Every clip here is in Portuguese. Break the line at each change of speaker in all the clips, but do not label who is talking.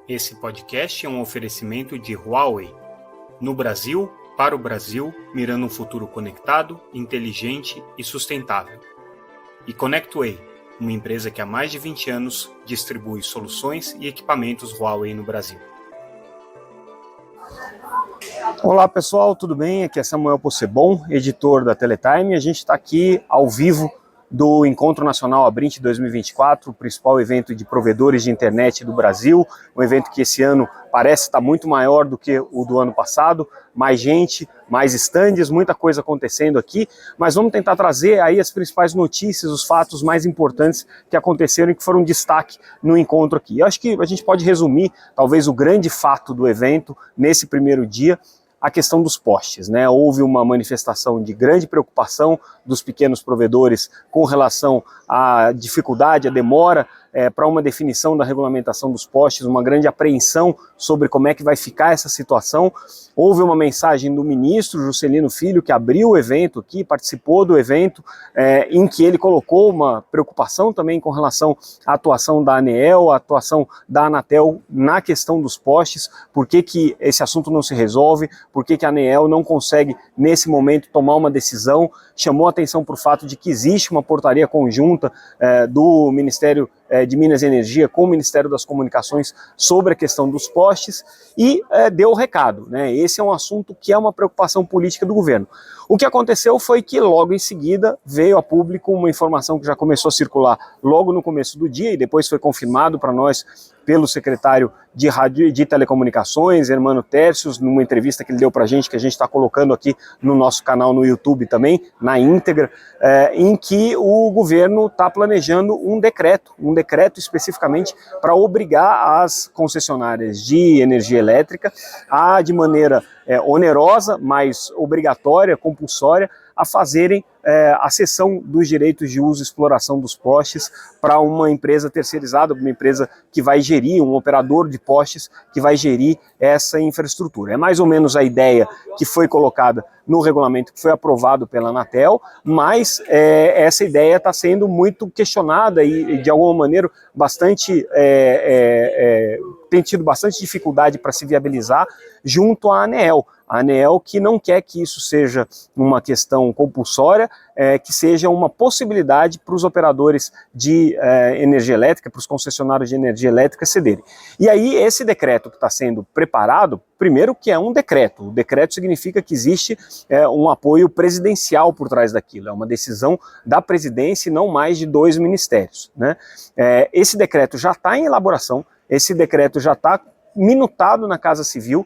Esse podcast é um oferecimento de Huawei. No Brasil, para o Brasil, mirando um futuro conectado, inteligente e sustentável. E ConnectWay, uma empresa que há mais de 20 anos distribui soluções e equipamentos Huawei no Brasil.
Olá pessoal, tudo bem? Aqui é Samuel Possebon, editor da Teletime. A gente está aqui ao vivo do Encontro Nacional Abrint 2024, o principal evento de provedores de internet do Brasil, um evento que esse ano parece estar muito maior do que o do ano passado, mais gente, mais estandes, muita coisa acontecendo aqui, mas vamos tentar trazer aí as principais notícias, os fatos mais importantes que aconteceram e que foram destaque no encontro aqui. Eu acho que a gente pode resumir, talvez, o grande fato do evento nesse primeiro dia, a questão dos postes, né? Houve uma manifestação de grande preocupação dos pequenos provedores com relação à dificuldade, à demora para uma definição da regulamentação dos postes, uma grande apreensão sobre como é que vai ficar essa situação. Houve uma mensagem do ministro Juscelino Filho, que abriu o evento aqui, participou do evento, em que ele colocou uma preocupação também com relação à atuação da ANEEL, à atuação da Anatel na questão dos postes, por que esse assunto não se resolve, por que a ANEEL não consegue, nesse momento, tomar uma decisão. Chamou atenção para o fato de que existe uma portaria conjunta do Ministério de Minas e Energia com o Ministério das Comunicações sobre a questão dos postes e deu o recado, né? Esse é um assunto que é uma preocupação política do governo. O que aconteceu foi que logo em seguida veio a público uma informação que já começou a circular logo no começo do dia e depois foi confirmado para nós pelo secretário de Rádio e de Telecomunicações, Hermano Tércios, numa entrevista que ele deu para a gente, que a gente está colocando aqui no nosso canal no YouTube também, na íntegra, em que o governo está planejando um decreto especificamente para obrigar as concessionárias de energia elétrica a, de maneira onerosa, mas obrigatória, compulsória, a fazerem a cessão dos direitos de uso e exploração dos postes para uma empresa terceirizada, uma empresa que vai gerir, um operador de postes que vai gerir essa infraestrutura. É mais ou menos a ideia que foi colocada no regulamento que foi aprovado pela Anatel, mas essa ideia está sendo muito questionada e de alguma maneira bastante tem tido bastante dificuldade para se viabilizar junto à ANEEL. A ANEEL que não quer que isso seja uma questão compulsória, que seja uma possibilidade para os operadores de energia elétrica, para os concessionários de energia elétrica cederem. E aí esse decreto que está sendo preparado, primeiro que é um decreto, o decreto significa que existe um apoio presidencial por trás daquilo, é uma decisão da presidência e não mais de 2 ministérios, né? Esse decreto já está em elaboração, esse decreto já está minutado na Casa Civil.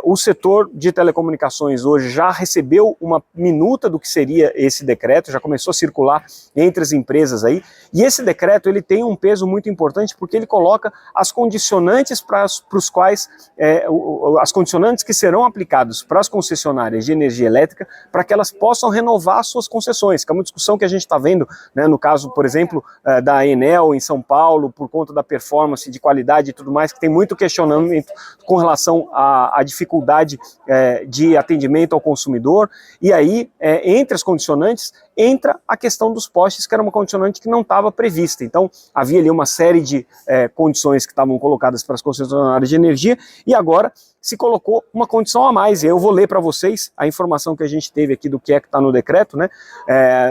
O setor de telecomunicações hoje já recebeu uma minuta do que seria esse decreto, já começou a circular entre as empresas aí, e esse decreto ele tem um peso muito importante porque ele coloca as condicionantes para os quais, as condicionantes que serão aplicadas para as concessionárias de energia elétrica para que elas possam renovar suas concessões, que é uma discussão que a gente está vendo, né, no caso, por exemplo, da Enel em São Paulo, por conta da performance, de qualidade e tudo mais, que tem muito questionamento com relação a dificuldade de atendimento ao consumidor, e aí, entre as condicionantes, entra a questão dos postes, que era uma condicionante que não estava prevista. Então, havia ali uma série de condições que estavam colocadas para as concessionárias de energia, e agora se colocou uma condição a mais. Eu vou ler para vocês a informação que a gente teve aqui do que está no decreto, né?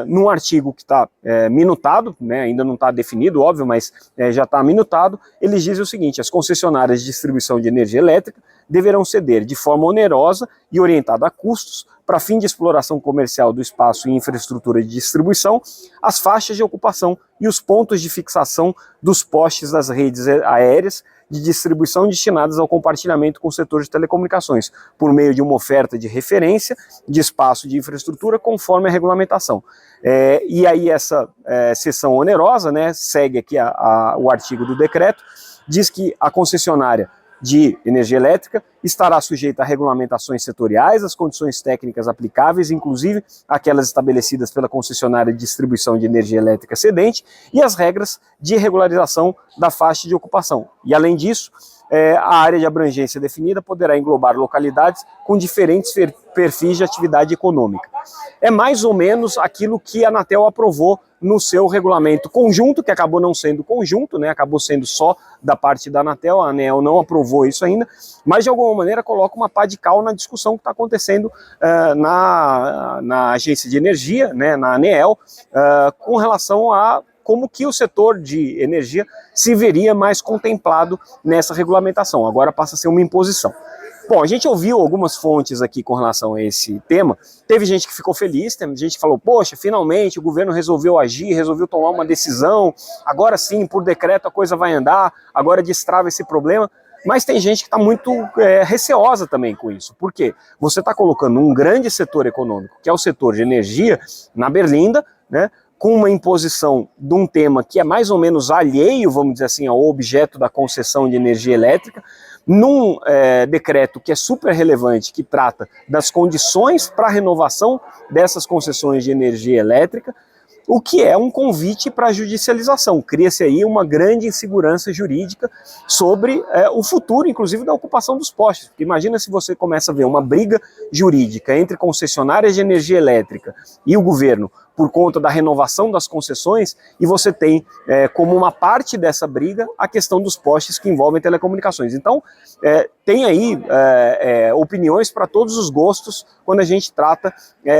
Num artigo que está minutado, né? Ainda não está definido, óbvio, mas já está minutado. Eles dizem o seguinte: as concessionárias de distribuição de energia elétrica deverão ceder de forma onerosa e orientada a custos para fim de exploração comercial do espaço e infraestrutura de distribuição, as faixas de ocupação e os pontos de fixação dos postes das redes aéreas de distribuição destinadas ao compartilhamento com o setor de telecomunicações, por meio de uma oferta de referência de espaço de infraestrutura conforme a regulamentação. E aí essa seção onerosa, né, segue aqui o artigo do decreto, diz que a concessionária de energia elétrica estará sujeita a regulamentações setoriais, as condições técnicas aplicáveis, inclusive aquelas estabelecidas pela concessionária de distribuição de energia elétrica cedente, e as regras de regularização da faixa de ocupação. E além disso, a área de abrangência definida poderá englobar localidades com diferentes perfis de atividade econômica. É mais ou menos aquilo que a Anatel aprovou no seu regulamento conjunto, que acabou não sendo conjunto, né, acabou sendo só da parte da Anatel, a ANEEL não aprovou isso ainda, mas de alguma maneira coloca uma pá de cal na discussão que está acontecendo na Agência de Energia, né, na ANEEL, com relação a como que o setor de energia se veria mais contemplado nessa regulamentação. Agora passa a ser uma imposição. Bom, a gente ouviu algumas fontes aqui com relação a esse tema. Teve gente que ficou feliz, teve gente que falou, poxa, finalmente o governo resolveu agir, resolveu tomar uma decisão, agora sim, por decreto a coisa vai andar, agora destrava esse problema. Mas tem gente que está muito receosa também com isso. Por quê? Você está colocando um grande setor econômico, que é o setor de energia, na berlinda, né, com uma imposição de um tema que é mais ou menos alheio, vamos dizer assim, ao objeto da concessão de energia elétrica, num decreto que é super relevante, que trata das condições para a renovação dessas concessões de energia elétrica, o que é um convite para a judicialização. Cria-se aí uma grande insegurança jurídica sobre o futuro, inclusive, da ocupação dos postes. Porque imagina se você começa a ver uma briga jurídica entre concessionárias de energia elétrica e o governo por conta da renovação das concessões, e você tem como uma parte dessa briga a questão dos postes que envolvem telecomunicações. Então, tem aí opiniões para todos os gostos quando a gente trata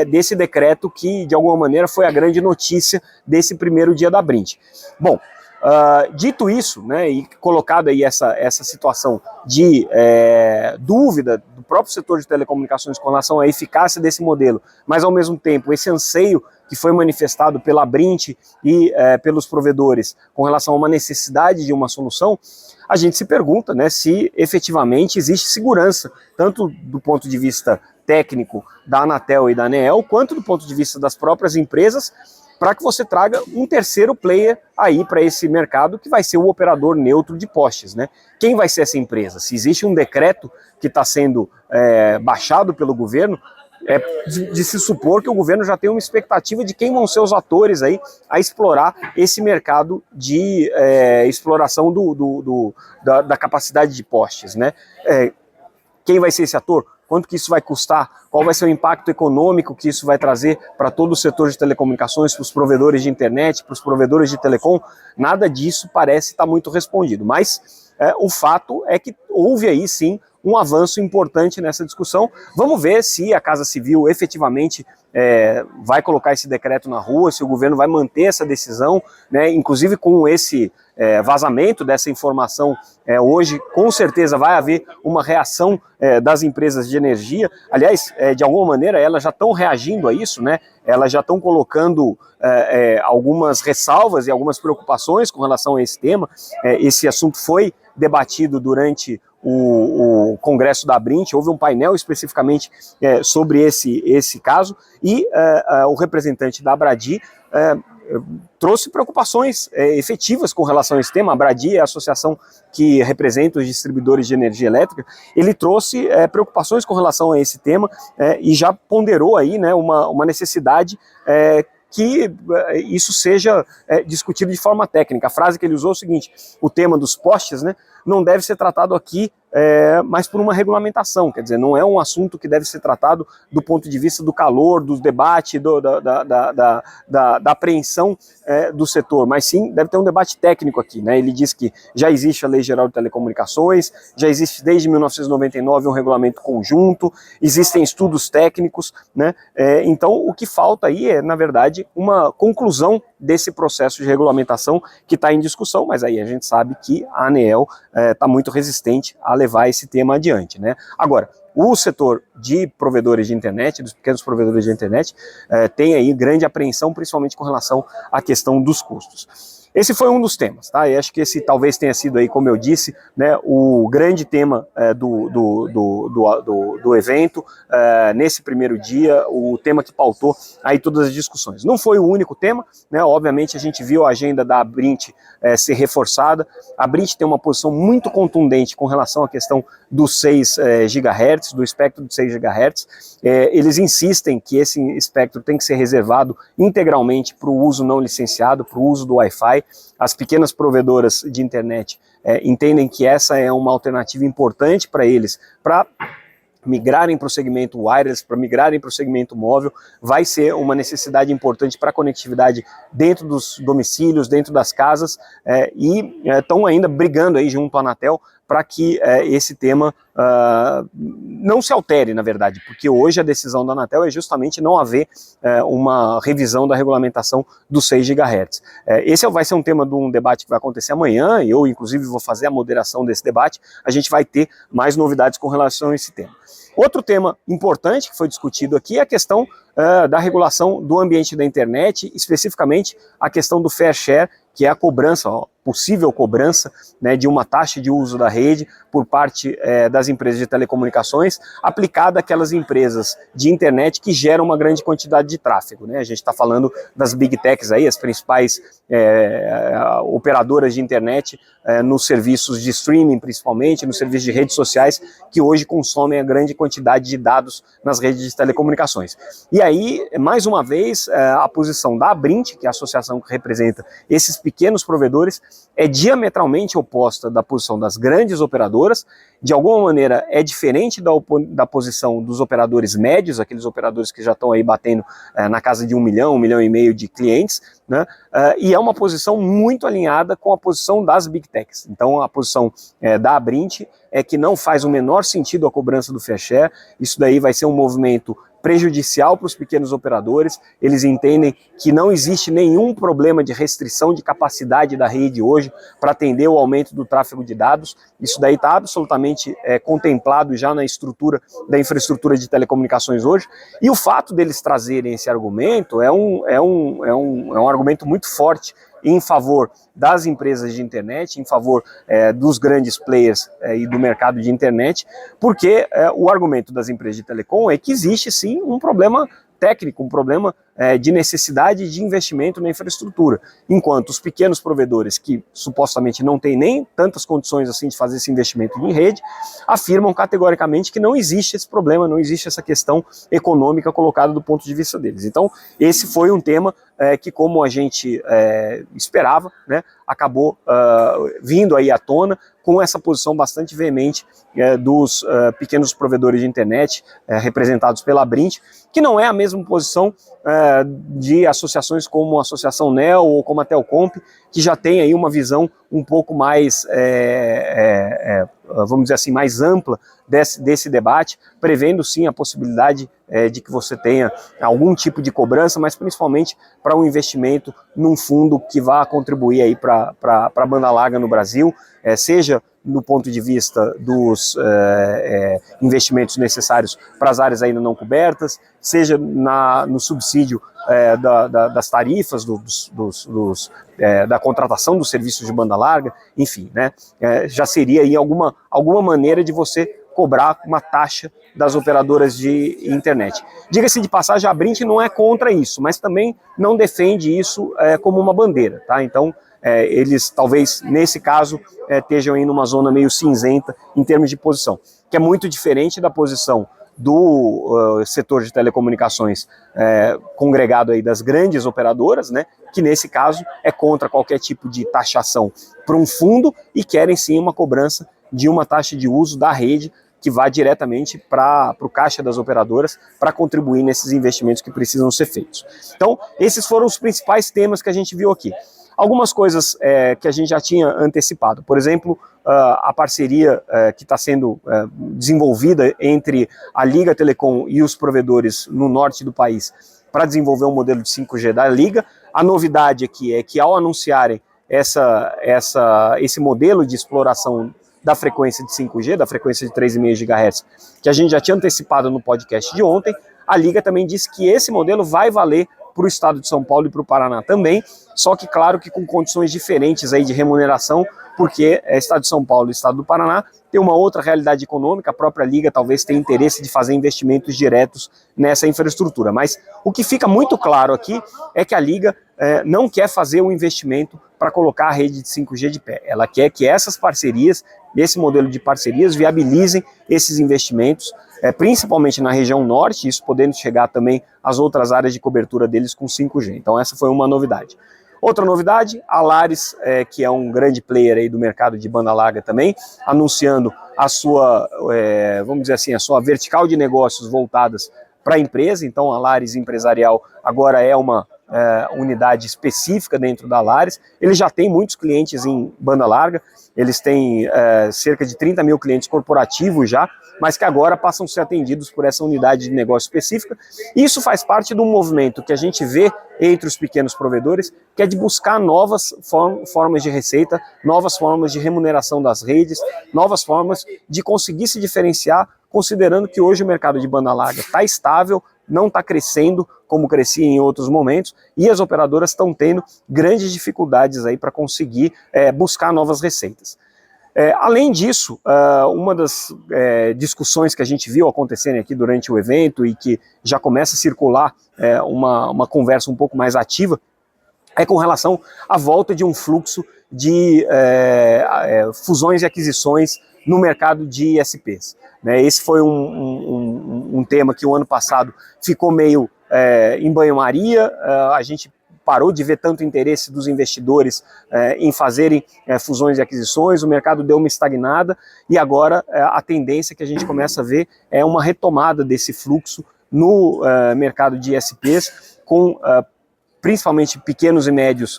desse decreto que, de alguma maneira, foi a grande notícia desse primeiro dia da Brint. Bom, dito isso, né, e colocado aí essa situação de dúvida do próprio setor de telecomunicações com relação à eficácia desse modelo, mas ao mesmo tempo esse anseio que foi manifestado pela Brint e pelos provedores com relação a uma necessidade de uma solução, a gente se pergunta, né, se efetivamente existe segurança, tanto do ponto de vista técnico da Anatel e da ANEEL, quanto do ponto de vista das próprias empresas, para que você traga um terceiro player aí para esse mercado, que vai ser o operador neutro de postes, né? Quem vai ser essa empresa? Se existe um decreto que está sendo baixado pelo governo, de se supor que o governo já tem uma expectativa de quem vão ser os atores aí a explorar esse mercado de exploração da capacidade de postes, né? Quem vai ser esse ator? Quanto que isso vai custar? Qual vai ser o impacto econômico que isso vai trazer para todo o setor de telecomunicações, para os provedores de internet, para os provedores de telecom? Nada disso parece estar muito respondido, mas o fato é que houve aí sim um avanço importante nessa discussão. Vamos ver se a Casa Civil efetivamente vai colocar esse decreto na rua, se o governo vai manter essa decisão, né, inclusive com esse vazamento dessa informação hoje, com certeza vai haver uma reação das empresas de energia. Aliás, de alguma maneira elas já estão reagindo a isso, né? Elas já estão colocando algumas ressalvas e algumas preocupações com relação a esse tema. Esse assunto foi debatido durante o Congresso da Brint, houve um painel especificamente sobre esse caso, e o representante da Abradi trouxe preocupações efetivas com relação a esse tema. A Abradi é a associação que representa os distribuidores de energia elétrica. Ele trouxe preocupações com relação a esse tema e já ponderou aí, né, uma necessidade que isso seja discutido de forma técnica. A frase que ele usou é o seguinte: o tema dos postes, né, não deve ser tratado aqui mas por uma regulamentação, quer dizer, não é um assunto que deve ser tratado do ponto de vista do calor, do debate, da apreensão do setor, mas sim deve ter um debate técnico aqui, né? Ele diz que já existe a Lei Geral de Telecomunicações, já existe desde 1999 um regulamento conjunto, existem estudos técnicos, né? Então o que falta aí é, na verdade, uma conclusão desse processo de regulamentação que está em discussão, mas aí a gente sabe que a ANEEL está muito resistente a levar esse tema adiante, né? Agora, o setor de provedores de internet, dos pequenos provedores de internet, tem aí grande apreensão, principalmente com relação à questão dos custos. Esse foi um dos temas, tá? E acho que esse talvez tenha sido aí, como eu disse, né, o grande tema do evento, nesse primeiro dia, o tema que pautou aí todas as discussões. Não foi o único tema, né? Obviamente a gente viu a agenda da Brint ser reforçada. A Brint tem uma posição muito contundente com relação à questão dos 6 GHz, do espectro de 6 GHz. Eles insistem que esse espectro tem que ser reservado integralmente para o uso não licenciado, para o uso do Wi-Fi. As pequenas provedoras de internet entendem que essa é uma alternativa importante para eles, para migrarem para o segmento wireless, para migrarem para o segmento móvel, vai ser uma necessidade importante para a conectividade dentro dos domicílios, dentro das casas, e estão ainda brigando aí junto à Anatel para que esse tema não se altere, na verdade, porque hoje a decisão da Anatel é justamente não haver uma revisão da regulamentação dos 6 GHz. Esse vai ser um tema de um debate que vai acontecer amanhã, e eu inclusive vou fazer a moderação desse debate. A gente vai ter mais novidades com relação a esse tema. Outro tema importante que foi discutido aqui é a questão da regulação do ambiente da internet, especificamente a questão do fair share, que é a cobrança, possível cobrança, né, de uma taxa de uso da rede por parte das empresas de telecomunicações, aplicada àquelas empresas de internet que geram uma grande quantidade de tráfego, né? A gente está falando das big techs aí, as principais operadoras de internet nos serviços de streaming, principalmente, nos serviços de redes sociais, que hoje consomem a grande quantidade de dados nas redes de telecomunicações. E aí, mais uma vez, a posição da Abrint, que é a associação que representa esses pequenos provedores, é diametralmente oposta da posição das grandes operadoras. De alguma maneira é diferente da posição dos operadores médios, aqueles operadores que já estão aí batendo na casa de 1 milhão, 1,5 milhão de clientes, né? E é uma posição muito alinhada com a posição das big techs. Então a posição da Abrint é que não faz o menor sentido a cobrança do fair share. Isso daí vai ser um movimento prejudicial para os pequenos operadores. Eles entendem que não existe nenhum problema de restrição de capacidade da rede hoje para atender o aumento do tráfego de dados. Isso daí está absolutamente contemplado já na estrutura da infraestrutura de telecomunicações hoje. E o fato deles trazerem esse argumento é um argumento muito forte em favor das empresas de internet, em favor dos grandes players e do mercado de internet, porque o argumento das empresas de telecom é que existe sim um problema técnico, um problema de necessidade de investimento na infraestrutura, enquanto os pequenos provedores, que supostamente não têm nem tantas condições assim de fazer esse investimento em rede, afirmam categoricamente que não existe esse problema, não existe essa questão econômica colocada do ponto de vista deles. Então, esse foi um tema que, como a gente esperava, né, acabou vindo aí à tona com essa posição bastante veemente dos pequenos provedores de internet, representados pela Abrint, que não é a mesma posição de associações como a Associação NEL ou como a Telcomp, que já tem aí uma visão um pouco mais, vamos dizer assim, mais ampla desse debate, prevendo sim a possibilidade de que você tenha algum tipo de cobrança, mas principalmente para um investimento num fundo que vá contribuir aí para a banda larga no Brasil, seja no ponto de vista dos investimentos necessários para as áreas ainda não cobertas, seja no subsídio das tarifas, da contratação dos serviços de banda larga, enfim, né, já seria aí alguma maneira de você cobrar uma taxa das operadoras de internet. Diga-se de passagem, a Abrint não é contra isso, mas também não defende isso como uma bandeira, tá? Então, eles talvez, nesse caso, estejam aí numa zona meio cinzenta em termos de posição, que é muito diferente da posição do setor de telecomunicações congregado aí das grandes operadoras, né, que nesse caso é contra qualquer tipo de taxação para um fundo e querem sim uma cobrança de uma taxa de uso da rede que vá diretamente para o caixa das operadoras para contribuir nesses investimentos que precisam ser feitos. Então, esses foram os principais temas que a gente viu aqui. Algumas coisas que a gente já tinha antecipado, por exemplo, a parceria que está sendo desenvolvida entre a Liga Telecom e os provedores no norte do país para desenvolver um modelo de 5G da Liga. A novidade aqui é que ao anunciarem esse modelo de exploração da frequência de 5G, da frequência de 3,5 GHz, que a gente já tinha antecipado no podcast de ontem, a Liga também disse que esse modelo vai valer para o estado de São Paulo e para o Paraná também, só que claro que com condições diferentes aí de remuneração, porque estado de São Paulo e estado do Paraná tem uma outra realidade econômica, a própria Liga talvez tenha interesse de fazer investimentos diretos nessa infraestrutura, mas o que fica muito claro aqui é que a Liga não quer fazer um investimento para colocar a rede de 5G de pé, ela quer que essas parcerias, esse modelo de parcerias viabilizem esses investimentos, principalmente na região norte, isso podendo chegar também às outras áreas de cobertura deles com 5G. Então essa foi uma novidade. Outra novidade, a Lares, que é um grande player aí do mercado de banda larga também, anunciando a sua, vamos dizer assim, a sua vertical de negócios voltadas para a empresa. Então a Lares Empresarial agora é uma unidade específica dentro da Lares. Ele já tem muitos clientes em banda larga, eles têm cerca de 30 mil clientes corporativos já, mas que agora passam a ser atendidos por essa unidade de negócio específica. Isso faz parte de um movimento que a gente vê entre os pequenos provedores, que é de buscar novas formas de receita, novas formas de remuneração das redes, novas formas de conseguir se diferenciar, considerando que hoje o mercado de banda larga está estável, não está crescendo como crescia em outros momentos, e as operadoras estão tendo grandes dificuldades aí para conseguir buscar novas receitas. Além disso, uma das discussões que a gente viu acontecerem aqui durante o evento e que já começa a circular uma conversa um pouco mais ativa é com relação à volta de um fluxo de fusões e aquisições no mercado de ISPs. Esse foi um tema que o ano passado ficou meio em banho-maria, a gente parou de ver tanto interesse dos investidores em fazerem fusões e aquisições, o mercado deu uma estagnada e agora a tendência que a gente começa a ver é uma retomada desse fluxo no mercado de ISPs, com principalmente pequenos e médios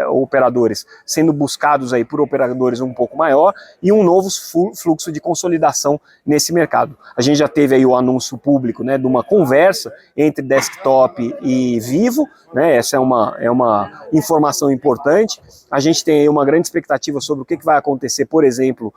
operadores sendo buscados aí por operadores um pouco maior e um novo fluxo de consolidação nesse mercado. A gente já teve aí o anúncio público, né, de uma conversa entre Desktop e Vivo, né, essa é uma informação importante. A gente tem aí uma grande expectativa sobre o que vai acontecer, por exemplo,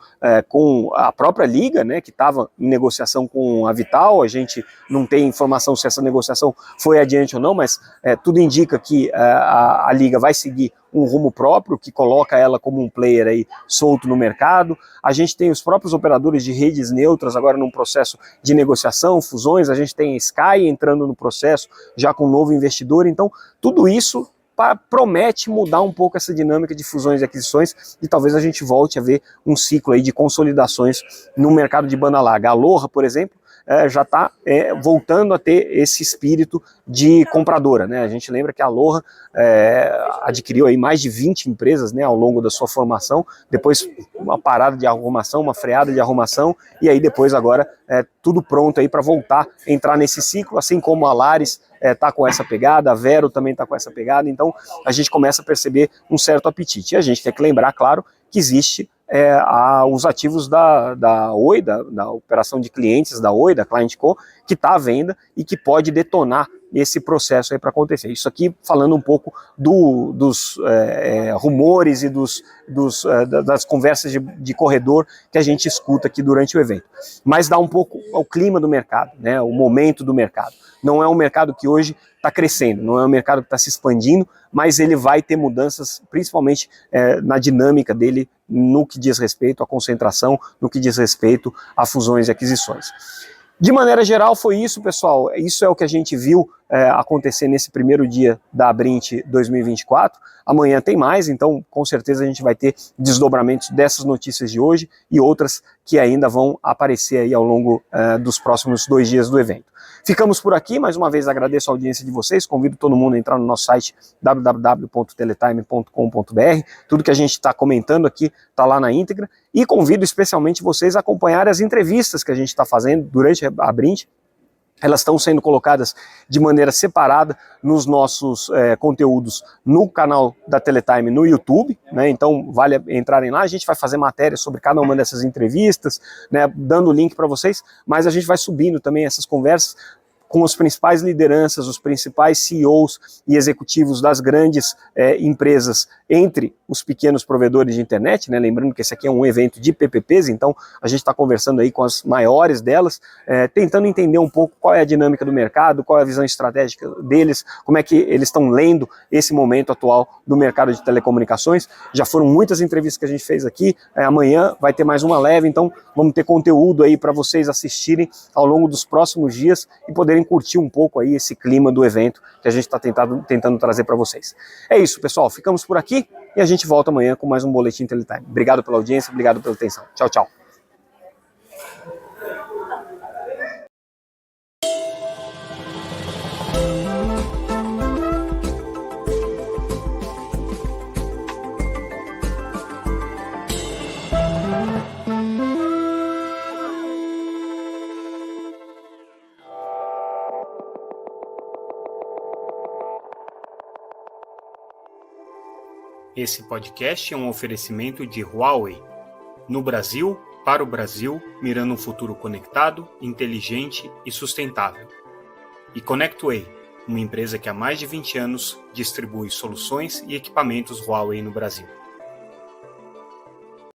com a própria Liga, né, que estava em negociação com a Vital. A gente não tem informação se essa negociação foi adiante ou não, mas tudo indica que a Liga vai seguir um rumo próprio, que coloca ela como um player aí solto no mercado. A gente tem os próprios operadores de redes neutras agora num processo de negociação, fusões, a gente tem a Sky entrando no processo já com um novo investidor. Então tudo isso promete mudar um pouco essa dinâmica de fusões e aquisições e talvez a gente volte a ver um ciclo aí de consolidações no mercado de banda larga. A Aloha, por exemplo, já está voltando a ter esse espírito de compradora, né? A gente lembra que a Aloha adquiriu aí mais de 20 empresas, né, ao longo da sua formação, depois uma parada de arrumação, uma freada de arrumação, e aí depois agora tudo pronto aí para voltar a entrar nesse ciclo, assim como a Lares está com essa pegada, a Vero também está com essa pegada. Então a gente começa a perceber um certo apetite. E a gente tem que lembrar, claro, que existe os ativos da Oi, da operação de clientes da Oi, da Client Co, que está à venda e que pode detonar esse processo aí para acontecer. Isso aqui falando um pouco dos rumores e das conversas de corredor que a gente escuta aqui durante o evento. Mas dá um pouco ao clima do mercado, né, o momento do mercado. Não é um mercado que hoje está crescendo, não é um mercado que está se expandindo, mas ele vai ter mudanças, principalmente na dinâmica dele, no que diz respeito à concentração, no que diz respeito a fusões e aquisições. De maneira geral foi isso, pessoal. Isso é o que a gente viu acontecer nesse primeiro dia da Abrint 2024. Amanhã tem mais, então com certeza a gente vai ter desdobramentos dessas notícias de hoje e outras que ainda vão aparecer aí ao longo dos próximos 2 dias do evento. Ficamos por aqui, mais uma vez agradeço a audiência de vocês, convido todo mundo a entrar no nosso site www.teletime.com.br, tudo que a gente está comentando aqui está lá na íntegra, e convido especialmente vocês a acompanharem as entrevistas que a gente está fazendo durante a Abrint. Elas estão sendo colocadas de maneira separada nos nossos conteúdos no canal da Teletime no YouTube, né? Então vale entrarem lá, a gente vai fazer matéria sobre cada uma dessas entrevistas, né, dando o link para vocês, mas a gente vai subindo também essas conversas com as principais lideranças, os principais CEOs e executivos das grandes empresas entre os pequenos provedores de internet, né? Lembrando que esse aqui é um evento de PPPs, então a gente está conversando aí com as maiores delas, tentando entender um pouco qual é a dinâmica do mercado, qual é a visão estratégica deles, como é que eles estão lendo esse momento atual do mercado de telecomunicações. Já foram muitas entrevistas que a gente fez aqui, amanhã vai ter mais uma leve, então vamos ter conteúdo aí para vocês assistirem ao longo dos próximos dias e poderem curtir um pouco aí esse clima do evento que a gente está tentando trazer para vocês. É isso, pessoal, ficamos por aqui e a gente volta amanhã com mais um Boletim Teletime. Obrigado pela audiência, obrigado pela atenção. Tchau, tchau.
Esse podcast é um oferecimento de Huawei. No Brasil, para o Brasil, mirando um futuro conectado, inteligente e sustentável. E ConnectWay, uma empresa que há mais de 20 anos distribui soluções e equipamentos Huawei no Brasil.